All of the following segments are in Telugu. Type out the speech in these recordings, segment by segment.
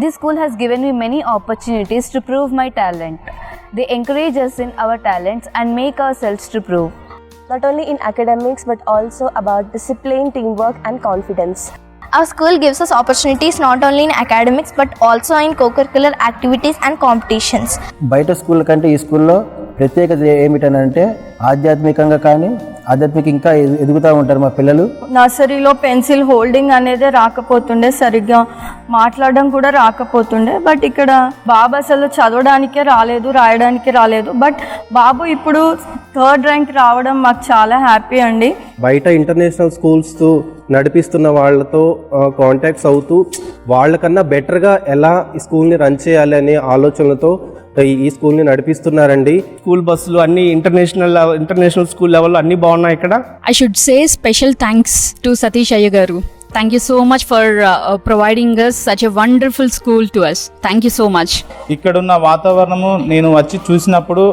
This school has given me many opportunities to prove my talent. They encourage us in our talents and make ourselves to prove. Not only in academics but also about discipline, teamwork and confidence. Our school gives us opportunities not only in academics but also in co-curricular activities and competitions. బయట స్కూల్ కంటే ఈ స్కూల్లో ప్రత్యేకత ఏమిటనంటే ఆధ్యాత్మికంగా కానీ ఆధ్యాత్మిక ఇంకా ఎదుగుతూ ఉంటారు మా పిల్లలు. నర్సరీలో పెన్సిల్ హోల్డింగ్ అనేది రాకపోతుండే, సరిగ్గా మాట్లాడడం కూడా రాకపోతుండే. బట్ ఇక్కడ బాబు అసలు చదవడానికే రాలేదు, రాయడానికి రాలేదు. బట్ బాబు ఇప్పుడు 3rd ర్యాంక్ రావడం మాకు చాలా హ్యాపీ అండి. బయట ఇంటర్నేషనల్ స్కూల్స్తో నడిపిస్తున్న వాళ్ళతో కాంటాక్ట్స్ అవుతూ వాళ్ళకన్నా బెటర్గా ఎలా ఈ స్కూల్ని రన్ చేయాలి అనే ఆలోచనలతో ఈ స్కూల్ని నడిపిస్తున్నారండి. స్కూల్ బస్సులు అన్ని ఇంటర్నేషనల్ స్కూల్ లెవెల్లో అన్ని బాగున్నాయి ఇక్కడ. I should say special thanks to Satish Iyer garu. Thank you so much for providing us such a wonderful school to us. Thank you so much. ఇక్కడున్న వాతావరణము నేను వచ్చి చూసినప్పుడు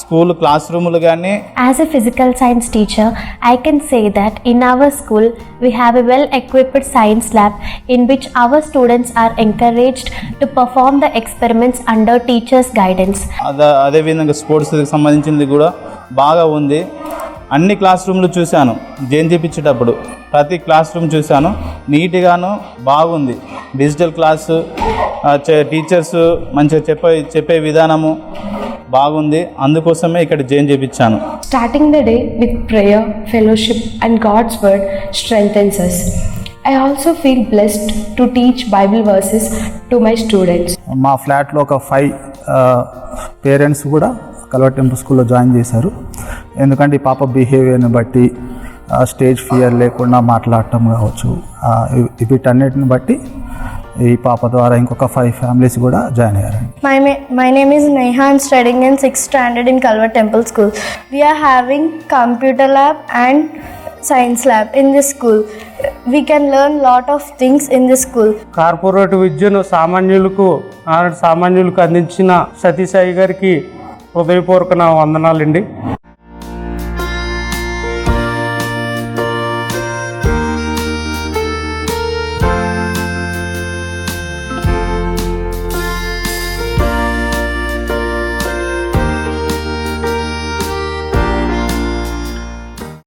స్కూల్ క్లాస్ రూములు కానీ. As a physical science teacher, I can say that in our school we have a well-equipped science lab in which our students are encouraged to perform the experiments under teachers' guidance. అదేవిధంగా స్పోర్ట్స్కి సంబంధించింది కూడా బాగా ఉంది. అన్ని క్లాస్ రూమ్లు చూశాను, జయంతి ఇప్పించేటప్పుడు ప్రతి క్లాస్ రూమ్ చూశాను, నీట్గాను బాగుంది. డిజిటల్ క్లాసు, టీచర్స్ మంచిగా చెప్పే విధానము బాగుంది. అందుకోసమే ఇక్కడ జాయిన్ చేయించాను. Starting the day with prayer, fellowship and God's word strengthens us. I also feel blessed to teach Bible verses to my students. మా ఫ్లాట్లో ఒక 5 పేరెంట్స్ కూడా కల్వర్ టెంపుల్ స్కూల్లో జాయిన్ చేశారు. ఎందుకంటే ఈ పాప బిహేవియర్ని బట్టి స్టేజ్ ఫియర్ లేకుండా మాట్లాడటం కావచ్చు, వీటన్నిటిని బట్టి ఈ పాప ద్వారా ఇంకొక 5 ఫ్యామిలీస్ కూడా జాయిన్ అయ్యారు. My name is Neha. I'm studying in 6th standard in Kalvar Temple School. We are having computer lab and science lab in this school. We can learn lot of things in this school. Corporate విద్యను సామాన్యులకు అందించిన సతీష్ అయ్య గారికి హృదయపూర్వక వందనాలండి.